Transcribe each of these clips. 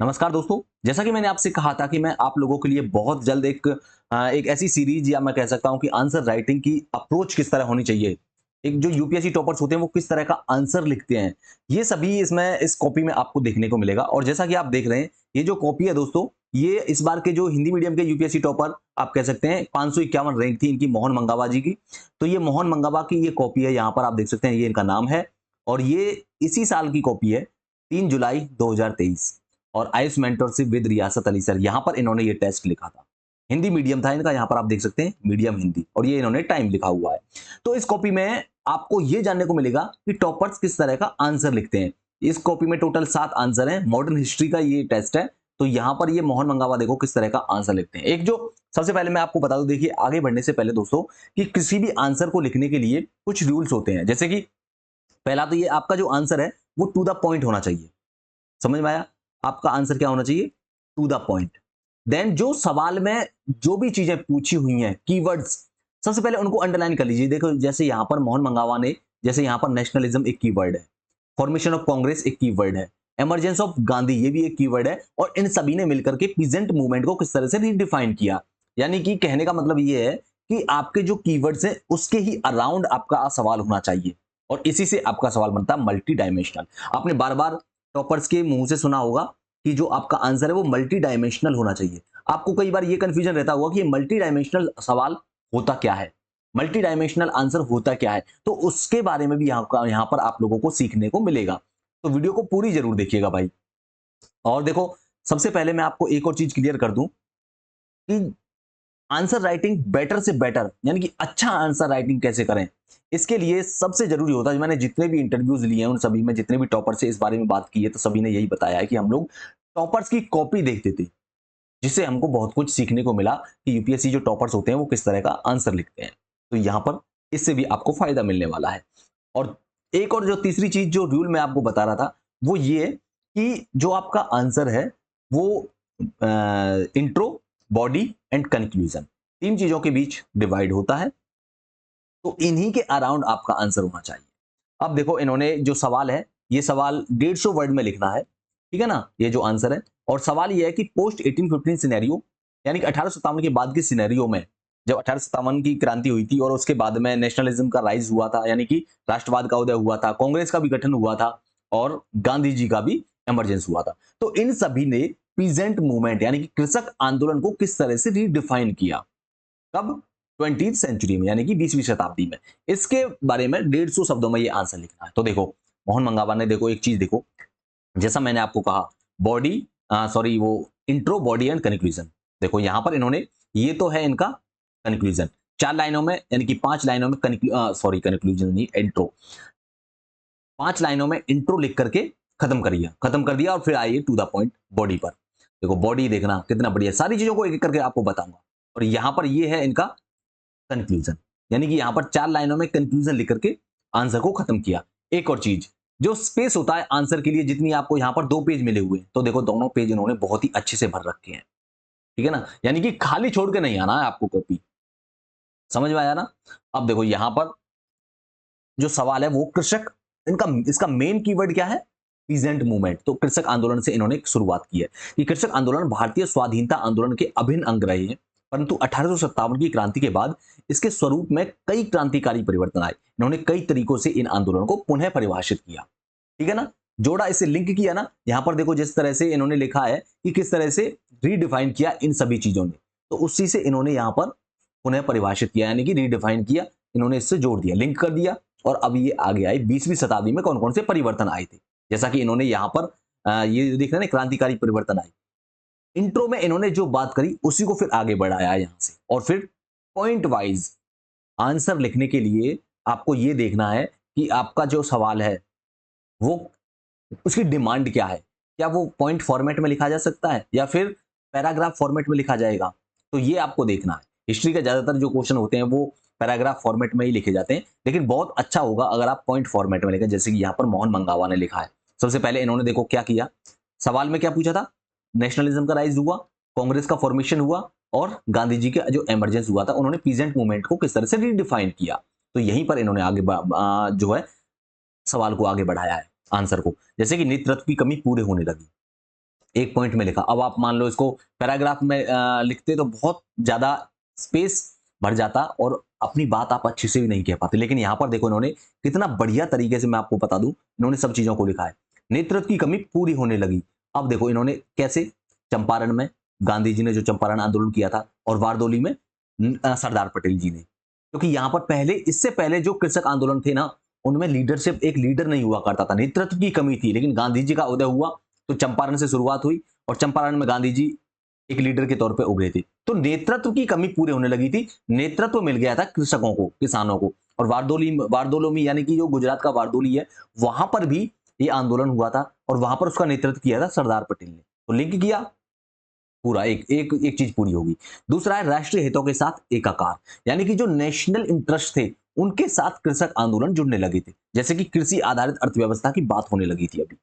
नमस्कार दोस्तों, जैसा कि मैंने आपसे कहा था कि मैं आप लोगों के लिए बहुत जल्द एक ऐसी सीरीज या मैं कह सकता हूं कि आंसर राइटिंग की अप्रोच किस तरह होनी चाहिए। एक जो यूपीएससी टॉपर्स होते हैं वो किस तरह का आंसर लिखते हैं, ये सभी इसमें इस कॉपी में आपको देखने को मिलेगा। और जैसा कि आप देख रहे हैं, ये जो कॉपी है दोस्तों, ये इस बार के जो हिंदी मीडियम के यूपीएससी टॉपर आप कह सकते हैं 551 रैंक थी इनकी, मोहन मंगावा जी की। तो ये मोहन मंगावा की ये कॉपी है, यहाँ पर आप देख सकते हैं, ये इनका नाम है। और ये इसी साल की कॉपी है, 3 जुलाई 2023। और आयुष मेंटरशिप विद रियासत अली सर, यहां पर इन्होंने ये टेस्ट लिखा था। हिंदी मीडियम था इनका, यहां पर आप देख सकते हैं मीडियम हिंदी, और ये इन्होंने टाइम लिखा हुआ है। तो इस कॉपी में आपको ये जानने को मिलेगा कि टॉपर्स किस तरह का आंसर लिखते हैं। इस कॉपी में टोटल 7 आंसर हैं, मॉडर्न हिस्ट्री का ये टेस्ट है। तो यहां पर ये मोहन मंगावा देखो किस तरह का आंसर लिखते हैं। एक जो सबसे पहले मैं आपको बता दूं, देखिए आगे बढ़ने से पहले दोस्तों, कि किसी भी आंसर को लिखने के लिए कुछ रूल्स होते हैं। जैसे कि पहला तो ये आपका जो आंसर है वो टू द पॉइंट होना चाहिए। समझ में आया? आपका आंसर क्या होना चाहिए? To the point. देन जो सवाल में जो भी चीजें पूछी हुई हैं, कीवर्ड्स, सबसे पहले उनको अंडरलाइन कर लीजिए। देखो जैसे यहां पर मोहन मंगावा ने, जैसे यहां पर नेशनलिज्म एक कीवर्ड है, फॉर्मेशन ऑफ कांग्रेस एक कीवर्ड है, इमरजेंस ऑफ गांधी ये भी एक कीवर्ड है, और इन सभी ने मिलकर के पीजेंट मूवमेंट को किस तरह से रीडिफाइन किया। यानी कि कहने का मतलब ये है कि आपके जो कीवर्ड्स हैं उसके ही अराउंड आपका सवाल होना चाहिए, और इसी से आपका सवाल बनता है मल्टी डायमेंशनल। आपने बार बार टॉपर्स के मुंह से सुना होगा कि जो आपका आंसर है वो मल्टी डायमेंशनल होना चाहिए। आपको कई बार ये कंफ्यूजन रहता होगा कि ये मल्टी डायमेंशनल सवाल होता क्या है, मल्टी डायमेंशनल आंसर होता क्या है। तो उसके बारे में भी यहाँ पर आप लोगों को सीखने को मिलेगा। तो वीडियो को पूरी जरूर देखिएगा भाई। और देखो, सबसे पहले मैं आपको एक और चीज क्लियर कर दूं कि आंसर राइटिंग बेटर से बेटर, यानी कि अच्छा आंसर राइटिंग कैसे करें, इसके लिए सबसे जरूरी होता है, मैंने जितने भी इंटरव्यूज लिए हैं उन सभी में जितने भी टॉपर से इस बारे में बात की है, तो सभी ने यही बताया है कि हम लोग टॉपर्स की कॉपी देखते थे, जिससे हमको बहुत कुछ सीखने को मिला कि यूपीएससी जो टॉपर्स होते हैं वो किस तरह का आंसर लिखते हैं। तो यहां पर इससे भी आपको फायदा मिलने वाला है। और एक और जो तीसरी चीज जो रूल मैं आपको बता रहा था वो ये कि जो आपका आंसर है वो इंट्रो, बॉडी एंड कंक्लूजन, तीन चीजों के बीच डिवाइड होता है। तो इन्हीं के अराउंड आपका आंसर होना चाहिए। अब देखो, इन्होंने जो सवाल है, ये सवाल 150 वर्ड में लिखना है, ठीक है ना, ये जो आंसर है। और सवाल ये है कि पोस्ट 1815 सिनेरियो, यानी कि 1857 के बाद के सिनेरियो में, जब 1857 की क्रांति हुई थी और उसके बाद में नेशनलिज्म का राइज हुआ था, यानी कि राष्ट्रवाद का उदय हुआ था, कांग्रेस का भी गठन हुआ था, और गांधी जी का भी इमरजेंस हुआ था। तो इन सभी ने पीजेंट मूवमेंट यानी कि कृषक आंदोलन को किस तरह से रीडिफाइन किया, कब? 20th सेंचुरी में, यानी कि 20वीं शताब्दी में। इसके बारे में 150 शब्दों में ये आंसर लिखना है। तो देखो, मोहन मंगावा ने, देखो एक चीज देखो, जैसा मैंने आपको कहा, बॉडी, सॉरी, वो इंट्रो, बॉडी एंड कंक्लूजन। देखो यहां पर इन्होंने, ये तो है इनका कंक्लूजन, 4 लाइनों में, यानी कि 5 लाइनों में सॉरी कंक्लूजन नहीं, इंट्रो, 5 लाइनों में इंट्रो लिख करके खत्म कर दिया, और फिर आइए टू द पॉइंट बॉडी पर। देखो बॉडी देखना कितना बढ़िया, सारी चीजों को एक एक करके आपको बताऊंगा। और यहां पर ये है इनका कंक्लूजन, यानी कि यहां पर 4 लाइनों में कंक्लूजन लिख करके आंसर को खत्म किया। एक और चीज, जो स्पेस होता है आंसर के लिए, जितनी आपको यहां पर 2 पेज मिले हुए हैं, तो देखो दोनों पेज इन्होंने बहुत ही अच्छे से भर रखे हैं, ठीक है ना, यानी कि खाली छोड़ के नहीं आना है आपको कॉपी। समझ में आया ना? अब देखो यहां पर जो सवाल है वो कृषक, इनका इसका मेन कीवर्ड क्या है? Peasant movement. तो कृषक आंदोलन से इन्होंने शुरुआत की है कि कृषक आंदोलन भारतीय स्वाधीनता आंदोलन के अभिन्न अंग रहे हैं, परंतु 1857 की क्रांति के बाद इसके स्वरूप में कई क्रांतिकारी परिवर्तन आए। इन्होंने कई तरीकों से इन आंदोलन को पुनः परिभाषित किया, ठीक है ना, जोड़ा, इसे लिंक किया ना। यहां पर देखो जिस तरह से इन्होंने लिखा है कि किस तरह से रीडिफाइन किया इन सभी चीजों ने, तो उसी से इन्होंने यहां पर पुनः परिभाषित किया, यानी कि रीडिफाइन किया, इन्होंने इससे जोड़ दिया, लिंक कर दिया। और अब ये आगे आए 20वीं शताब्दी में कौन कौन से परिवर्तन आए थे, जैसा कि इन्होंने यहां पर ये देख रहे हैं क्रांतिकारी परिवर्तन आए। इंट्रो में इन्होंने जो बात करी उसी को फिर आगे बढ़ाया यहां से, और फिर पॉइंट वाइज आंसर लिखने के लिए आपको ये देखना है कि आपका जो सवाल है वो, उसकी डिमांड क्या है, क्या वो पॉइंट फॉर्मेट में लिखा जा सकता है या फिर पैराग्राफ फॉर्मेट में लिखा जाएगा। तो ये आपको देखना है। हिस्ट्री के ज्यादातर जो क्वेश्चन होते हैं वो पैराग्राफ फॉर्मेट में ही लिखे जाते हैं, लेकिन बहुत अच्छा होगा अगर आप पॉइंट फॉर्मेट में लिखें, जैसे कि यहाँ पर मोहन मंगावा ने लिखा है। सबसे पहले इन्होंने देखो क्या किया, सवाल में क्या पूछा था, नेशनलिज्म का राइज हुआ, कांग्रेस का फॉर्मेशन हुआ, और गांधी जी का जो इमरजेंस हुआ था, उन्होंने पीजेंट मूवमेंट को किस तरह से रीडिफाइन किया। तो यहीं पर इन्होंने आगे जो है सवाल को आगे बढ़ाया है, आंसर को, जैसे कि नेतृत्व की कमी पूरे होने लगी। एक पॉइंट में लिखा। अब आप मान लो इसको पैराग्राफ में लिखते तो बहुत ज्यादा स्पेस भर जाता और अपनी बात आप अच्छे से भी नहीं कह पाते। लेकिन यहाँ पर देखो इन्होंने कितना बढ़िया तरीके से, मैं आपको बता दूं, इन्होंने सब चीजों को लिखा है। नेतृत्व की कमी पूरी होने लगी। अब देखो इन्होंने कैसे, चंपारण में गांधी जी ने जो चंपारण आंदोलन किया था, और वारदोली में सरदार पटेल जी ने, क्योंकि यहाँ पर पहले, इससे पहले जो कृषक आंदोलन थे ना, उनमें लीडरशिप, एक लीडर नहीं हुआ करता था, नेतृत्व की कमी थी। लेकिन गांधी जी का उदय हुआ तो चंपारण से शुरुआत हुई, और चंपारण में गांधी जी एक लीडर के तौर पे उभरे थे। तो नेतृत्व की कमी पूरी होने लगी थी, नेतृत्व मिल गया था कृषकों को, किसानों को। और वारदोली यानी कि जो गुजरात का वारदोली है, वहां पर भी ये आंदोलन हुआ था, और वहां पर उसका नेतृत्व किया था सरदार पटेल ने। तो लिंक किया पूरा, एक एक एक चीज पूरी होगी। दूसरा है राष्ट्रीय हितों के साथ एकाकार, यानी कि जो नेशनल इंटरेस्ट थे उनके साथ कृषक आंदोलन जुड़ने लगे थे, जैसे कि कृषि आधारित अर्थव्यवस्था की बात होने लगी थी अभी।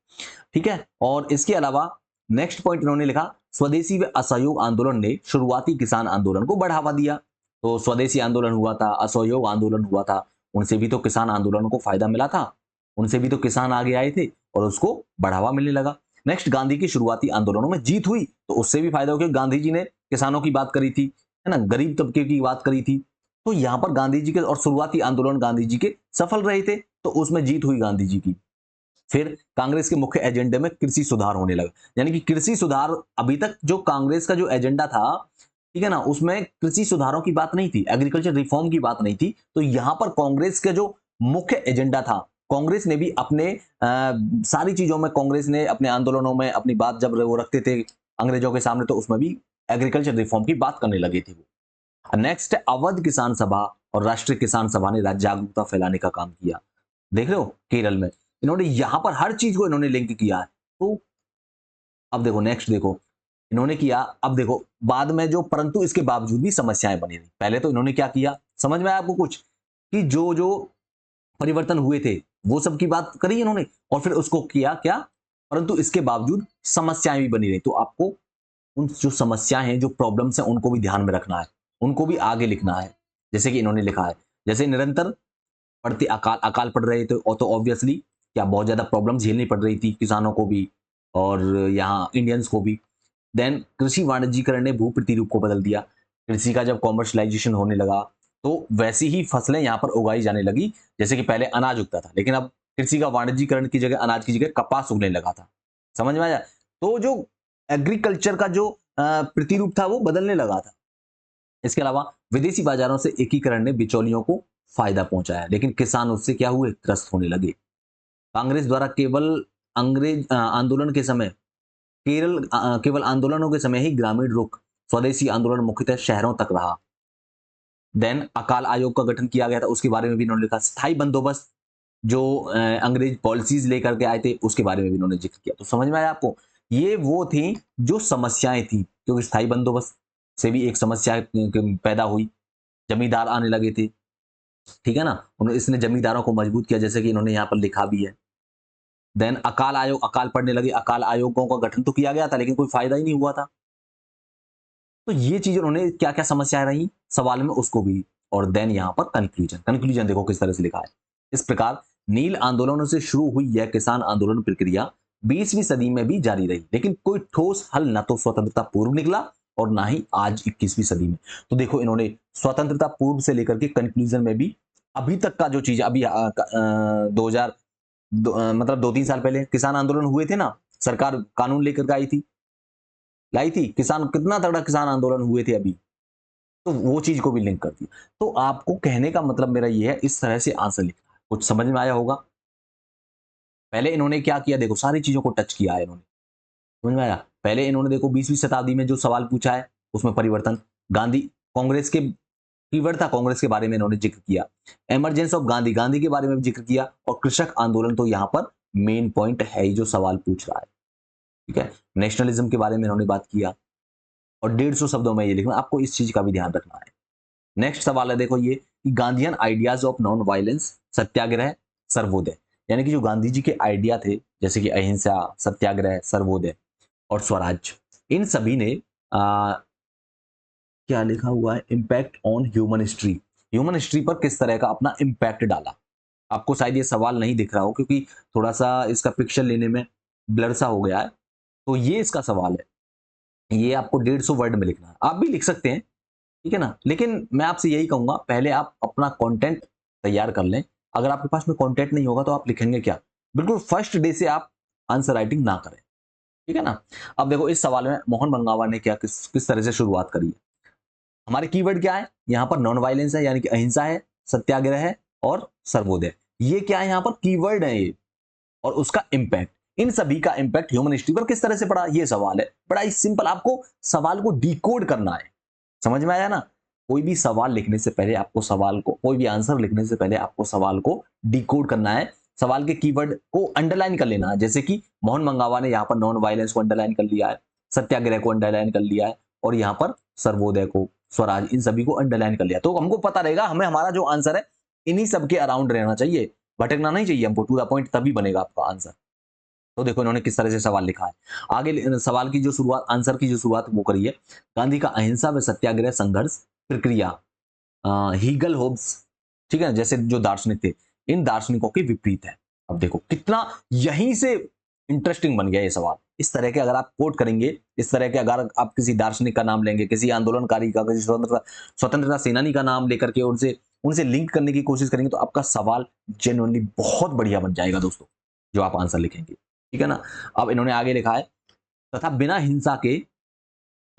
ठीक है। और इसके अलावा नेक्स्ट पॉइंट इन्होंने लिखा, स्वदेशी व असहयोग आंदोलन ने शुरुआती किसान आंदोलन को बढ़ावा दिया। तो स्वदेशी आंदोलन हुआ था, असहयोग आंदोलन हुआ था, उनसे भी तो किसान आंदोलन को फायदा मिला था, उनसे भी तो किसान आगे आए थे और उसको बढ़ावा मिलने लगा। नेक्स्ट, गांधी की शुरुआती आंदोलनों में जीत हुई तो उससे भी फायदा हो, क्योंकि गांधी जी ने किसानों की बात करी थी, है ना, गरीब तबके की बात करी थी। तो यहां पर गांधी जी के और शुरुआती आंदोलन गांधी जी के सफल रहे थे, तो उसमें जीत हुई गांधी जी की। फिर कांग्रेस के मुख्य एजेंडे में कृषि सुधार होने लगा, यानी कि कृषि सुधार, अभी तक जो कांग्रेस का जो एजेंडा था, ठीक है ना, उसमें कृषि सुधारों की बात नहीं थी, एग्रीकल्चर रिफॉर्म की बात नहीं थी। तो यहां पर कांग्रेस का जो मुख्य एजेंडा था, कांग्रेस ने भी अपने सारी चीजों में, कांग्रेस ने अपने आंदोलनों में अपनी बात जब वो रखते थे अंग्रेजों के सामने, तो उसमें भी एग्रीकल्चर रिफॉर्म की बात करने लगे थे वो। नेक्स्ट, अवध किसान सभा और राष्ट्रीय किसान सभा ने जागरूकता फैलाने का काम किया। देख रहे हो केरल में, इन्होंने यहां पर हर चीज को इन्होंने लिंक किया है। तो अब देखो नेक्स्ट, देखो इन्होंने किया, अब देखो बाद में जो, परंतु इसके बावजूद भी समस्याएं बनी रही। पहले तो इन्होंने क्या किया, समझ में आया आपको कुछ, कि जो जो परिवर्तन हुए थे वो सब की बात करी इन्होंने, और फिर उसको किया क्या, परंतु इसके बावजूद समस्याएं भी बनी रही। तो आपको उन जो समस्याएं हैं, जो प्रॉब्लम्स हैं, उनको भी ध्यान में रखना है, उनको भी आगे लिखना है। जैसे कि इन्होंने लिखा है, जैसे निरंतर पड़ते अकाल अकाल पड़ रहे थे, और तो ऑब्वियसली क्या बहुत ज्यादा प्रॉब्लम झेलनी पड़ रही थी किसानों को भी, और यहाँ इंडियंस को भी। देन कृषि वाणिज्यीकरण ने भू प्रतिरूप को बदल दिया। कृषि का जब कॉमर्शलाइजेशन होने लगा, तो वैसी ही फसलें यहाँ पर उगाई जाने लगी, जैसे कि पहले अनाज उगता था, लेकिन अब कृषि का वाणिज्यीकरण की जगह, अनाज की जगह कपास उगने लगा था। समझ में आया। तो जो एग्रीकल्चर का जो प्रतिरूप था वो बदलने लगा था। इसके अलावा विदेशी बाजारों से एकीकरण ने बिचौलियों को फायदा पहुंचाया, लेकिन किसान उससे क्या हुए, त्रस्त होने लगे। कांग्रेस द्वारा केवल अंग्रेज आंदोलन के समय, केवल आंदोलनों के समय ही ग्रामीण रुख, स्वदेशी आंदोलन मुख्यतः शहरों तक रहा। देन अकाल आयोग का गठन किया गया था, उसके बारे में भी इन्होंने लिखा। स्थायी बंदोबस्त, जो अंग्रेज पॉलिसीज लेकर के आए थे, उसके बारे में भी इन्होंने जिक्र किया। तो समझ में आया आपको, ये वो थी जो समस्याएं थी, क्योंकि स्थायी बंदोबस्त से भी एक समस्या पैदा हुई, जमींदार आने लगे थे। ठीक है ना, उन्होंने, इसने जमींदारों को मजबूत किया, जैसे कि इन्होंने यहाँ पर लिखा भी है। देन अकाल आयोग, अकाल पड़ने लगे, अकाल आयोगों का गठन तो किया गया था, लेकिन कोई फायदा ही नहीं हुआ था। तो ये चीज उन्होंने, क्या क्या समस्याएं रही सवाल में, उसको भी। और देन यहाँ पर कंक्लूजन, कंक्लूजन देखो किस तरह से लिखा है। इस प्रकार नील आंदोलनों से शुरू हुई यह किसान आंदोलन प्रक्रिया 20वीं सदी में भी जारी रही, लेकिन कोई ठोस हल न तो स्वतंत्रता पूर्व निकला और ना ही आज 21वीं सदी में। तो देखो इन्होंने स्वतंत्रता पूर्व से लेकर के कंक्लूजन में भी अभी तक का जो चीज, अभी 2000 मतलब 2-3 साल पहले किसान आंदोलन हुए थे ना, सरकार कानून लेकर के आई थी, लाई थी, किसान कितना तगड़ा किसान आंदोलन हुए थे अभी, तो वो चीज को भी लिंक कर दिया। तो आपको कहने का मतलब मेरा ये है, इस तरह से आंसर लिखना है। कुछ समझ में आया होगा। पहले इन्होंने क्या किया, देखो सारी चीजों को टच किया है इन्होंने, समझ में आया। पहले इन्होंने देखो 20वीं शताब्दी में जो सवाल पूछा है, उसमें परिवर्तन, गांधी, कांग्रेस के कीवर्ड था, कांग्रेस के बारे में इन्होंने जिक्र किया। इमरजेंस ऑफ गांधी, गांधी के बारे में भी जिक्र किया, और कृषक आंदोलन तो यहाँ पर मेन पॉइंट है ही जो सवाल पूछ रहा है। ठीक है, नेशनलिज्म के बारे में इन्होंने बात किया, और 150 शब्दों में ये लिखना, आपको इस चीज का भी ध्यान रखना है। नेक्स्ट सवाल है देखो ये, कि Gandhian ideas of non violence, satyagraha, Sarvodaya, यानी कि जो गांधी जी के आइडिया थे, जैसे कि अहिंसा, सत्याग्रह, सर्वोदय और स्वराज, इन सभी ने क्या लिखा हुआ है, impact on human history, human history पर किस तरह का अपना इम्पैक्ट डाला। आपको शायद ये सवाल नहीं दिख रहा हो, क्योंकि थोड़ा सा इसका पिक्चर लेने में ब्लर सा हो गया है, तो ये इसका सवाल है, ये आपको 150 वर्ड में लिखना है। आप भी लिख सकते हैं, ठीक है ना, लेकिन मैं आपसे यही कहूंगा पहले आप अपना कंटेंट तैयार कर लें। अगर आपके पास में कंटेंट नहीं होगा तो आप लिखेंगे क्या? बिल्कुल फर्स्ट डे से आप आंसर राइटिंग ना करें, ठीक है ना। अब देखो इस सवाल में मोहन मंगावा ने क्या किस तरह से शुरुआत करी है। हमारे कीवर्ड क्या है यहाँ पर? नॉन वायलेंस है, यानी कि अहिंसा है, सत्याग्रह है और सर्वोदय। ये क्या है यहाँ पर? कीवर्ड है ये, और उसका इंपैक्ट, इन सभी का इंपैक्ट ह्यूमन हिस्ट्री पर किस तरह से पड़ा, ये सवाल है। बड़ा ही सिंपल, आपको सवाल को डिकोड करना है। समझ में आया ना? कोई भी सवाल लिखने से पहले आपको सवाल को, कोई भी आंसर लिखने से पहले आपको सवाल को डिकोड करना है। सवाल के कीवर्ड को अंडरलाइन कर लेना है, जैसे कि मोहन मंगावा ने यहाँ पर नॉन वायलेंस को अंडरलाइन कर लिया है, सत्याग्रह को अंडरलाइन कर लिया है, और यहाँ पर सर्वोदय को, स्वराज, इन सभी को अंडरलाइन कर लिया। तो हमको पता रहेगा हमें हमारा जो आंसर है इन्हीं सबके अराउंड रहना चाहिए, भटकना नहीं चाहिए हमको, टू द पॉइंट, तभी बनेगा आपका आंसर। तो देखो इन्होंने किस तरह से सवाल लिखा है। आगे सवाल की जो शुरुआत, आंसर की जो शुरुआत वो करी है, गांधी का अहिंसा व सत्याग्रह संघर्ष प्रक्रिया हीगल होब्स, ठीक है, जैसे जो दार्शनिक थे, इन दार्शनिकों के विपरीत है। अब देखो कितना यहीं से इंटरेस्टिंग बन गया ये सवाल। इस तरह के अगर आप कोट करेंगे, इस तरह के अगर आप किसी दार्शनिक का नाम लेंगे, किसी आंदोलनकारी का, किसी स्वतंत्रता सेनानी का नाम लेकर के उनसे उनसे लिंक करने की कोशिश करेंगे, तो आपका सवाल जेन्युइनली बहुत बढ़िया बन जाएगा दोस्तों, जो आप आंसर लिखेंगे, ठीक है ना। अब इन्होंने आगे लिखा है, तथा बिना हिंसा के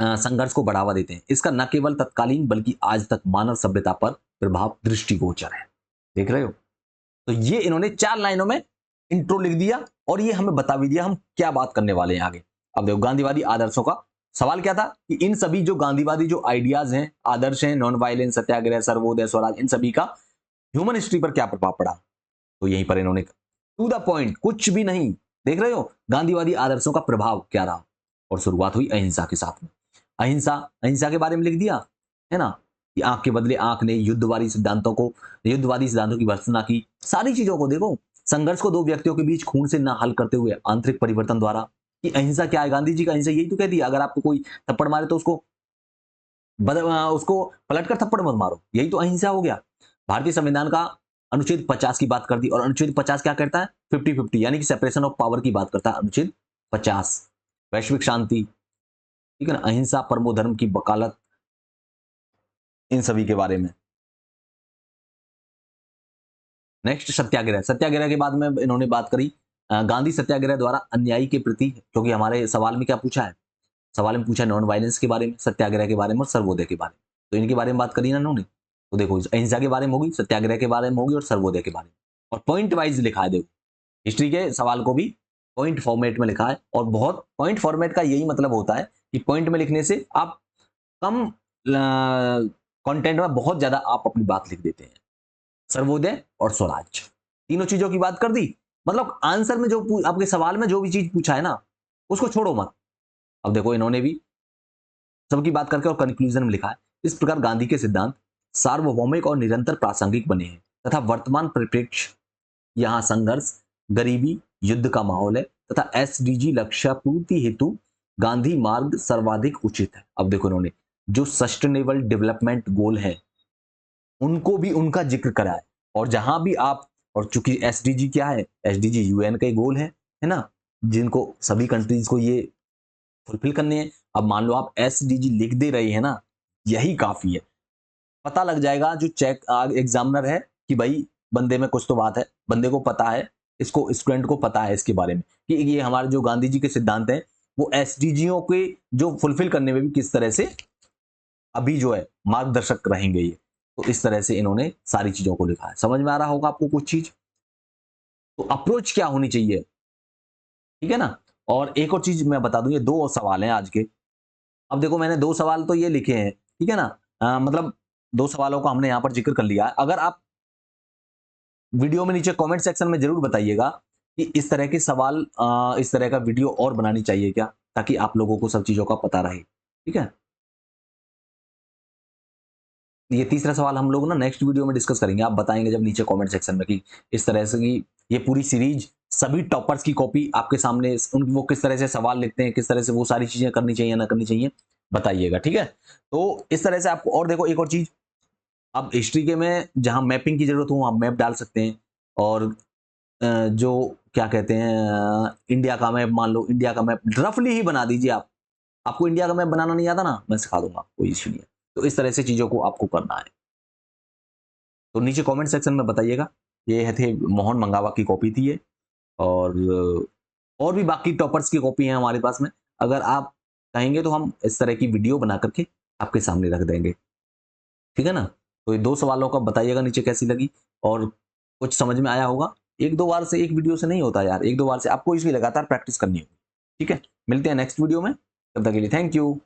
संघर्ष को बढ़ावा देते हैं। इसका न केवल तत्कालीन बल्कि आज तक मानव सभ्यता पर प्रभाव दृष्टिगोचर है। देख रहे हो? तो ये इन्होंने 4 लाइनों में इंट्रो लिख दिया, और ये हमें बता भी दिया हम क्या बात करने वाले हैं आगे। अब देखो गांधीवादी आदर्शों का सवाल क्या था, कि इन सभी जो गांधीवादी जो आइडियाज हैं, आदर्श हैं, नॉन वायलेंस, सत्याग्रह, सर्वोदय, स्वराज, इन सभी का ह्यूमन हिस्ट्री पर क्या प्रभाव पड़ा। तो यहीं पर इन्होंने टू द पॉइंट, कुछ भी नहीं, देख रहे हो, गांधीवादी आदर्शों का प्रभाव क्या रहा। और शुरुआत हुई अहिंसा के साथ में। अहिंसा, अहिंसा के बारे में लिख दिया है ना, कि आंख के बदले आंख ने युद्धवादी सिद्धांतों की भर्त्सना की। सारी चीजों को देखो, संघर्ष को दो व्यक्तियों के बीच खून से ना हल करते हुए आंतरिक परिवर्तन द्वारा। कि अहिंसा क्या है? गांधी जी का अहिंसा यही तो कह दिया, अगर आपको कोई थप्पड़ मारे तो उसको पलट कर थप्पड़ मत मारो, यही तो अहिंसा हो गया। भारतीय संविधान का अनुच्छेद 50 की बात कर दी, और अनुच्छेद 50 क्या करता है? 50-50, यानी कि सेपरेशन ऑफ पावर की बात करता है अनुच्छेद 50। वैश्विक शांति, ठीक है ना, अहिंसा, परमो धर्म की वकालत, इन सभी के बारे में। नेक्स्ट सत्याग्रह, सत्याग्रह के बाद में इन्होंने बात करी गांधी सत्याग्रह द्वारा अन्यायी के प्रति, क्योंकि हमारे सवाल में क्या पूछा है, सवाल में पूछा नॉन वायलेंस के बारे में, सत्याग्रह के बारे में और सर्वोदय के बारे में। तो इनके बारे में बात करी ना इन्होंने। तो देखो अहिंसा के बारे में होगी, सत्याग्रह के बारे में होगी, और सर्वोदय के बारे में। और पॉइंट वाइज लिखा है, देखो हिस्ट्री के सवाल को भी पॉइंट फॉर्मेट में लिखा है। और बहुत पॉइंट फॉर्मेट का यही मतलब होता है कि पॉइंट में लिखने से आप कम कंटेंट में बहुत ज्यादा आप अपनी बात लिख देते हैं। सर्वोदय और स्वराज, तीनों चीजों की बात कर दी। मतलब आंसर में जो आपके सवाल में जो भी चीज पूछा है ना, उसको छोड़ो मत। अब देखो इन्होंने भी सबकी बात करके और कंक्लूजन में लिखा है, इस प्रकार गांधी के सिद्धांत सार्वभौमिक और निरंतर प्रासंगिक बने हैं, तथा वर्तमान परिप्रेक्ष्य यहाँ संघर्ष, गरीबी, युद्ध का माहौल है, तथा एसडीजी लक्ष्य पूर्ति हेतु गांधी मार्ग सर्वाधिक उचित है। अब देखो इन्होंने जो सस्टेनेबल डेवलपमेंट गोल है उनको भी उनका जिक्र करा है। और जहां भी आप, और चूंकि एसडीजी क्या है, एसडीजी यूएन का गोल है ना, जिनको सभी कंट्रीज को ये फुलफिल करने हैं। अब मान लो आप एसडीजी लिख दे रहे हैं ना, यही काफी है, पता लग जाएगा जो चेक एग्जामिनर है कि भाई बंदे में कुछ तो बात है, बंदे को पता है, इसको स्टूडेंट को पता है इसके बारे में, कि ये हमारे जो गांधी जी के सिद्धांत हैं वो एसडीजीओ के जो फुलफिल करने में भी किस तरह से अभी जो है मार्गदर्शक रहेंगे ये। तो इस तरह से इन्होंने सारी चीजों को लिखा है। समझ में आ रहा होगा आपको कुछ चीज। तो अप्रोच क्या होनी चाहिए, ठीक है ना। और एक और चीज मैं बता दूं, ये 2 और सवाल हैं आज के। अब देखो मैंने 2 सवाल तो ये लिखे हैं, ठीक है ना, मतलब 2 सवालों का हमने यहां पर जिक्र कर लिया है। अगर आप वीडियो में नीचे कमेंट सेक्शन में जरूर बताइएगा कि इस तरह के सवाल, इस तरह का वीडियो और बनानी चाहिए क्या, ताकि आप लोगों को सब चीजों का पता रहे, ठीक है। ये तीसरा सवाल हम लोग ना नेक्स्ट वीडियो में डिस्कस करेंगे, आप बताएंगे जब नीचे कमेंट सेक्शन में कि इस तरह से कि ये पूरी सीरीज सभी टॉपर्स की कॉपी आपके सामने, उन वो किस तरह से सवाल लिखते हैं, किस तरह से वो सारी चीजें करनी चाहिए ना करनी चाहिए, बताइएगा, ठीक है। तो इस तरह से आपको, और देखो एक और चीज, अब हिस्ट्री के में जहां मैपिंग की जरूरत हो वहां मैप डाल सकते हैं, और जो क्या कहते हैं इंडिया का मैप, मान लो इंडिया का मैप रफली ही बना दीजिए आप। आपको इंडिया का मैप बनाना नहीं आता ना, मैं सिखा दूंगा, कोई इश्यू नहीं है। तो इस तरह से चीज़ों को आपको करना है। तो नीचे कमेंट सेक्शन में बताइएगा। ये थे मोहन मंगावा की कॉपी थी ये, और भी बाकी टॉपर्स की कॉपी है हमारे पास में। अगर आप चाहेंगे तो हम इस तरह की वीडियो बना करके आपके सामने रख देंगे, ठीक है ना? तो ये 2 सवालों का बताइएगा नीचे कैसी लगी, और कुछ समझ में आया होगा। 1-2 बार से, एक वीडियो से नहीं होता यार, 1-2 बार से आपको इसकी लगातार प्रैक्टिस करनी होगी, ठीक है? मिलते हैं नेक्स्ट वीडियो में, तब तक के लिए थैंक यू।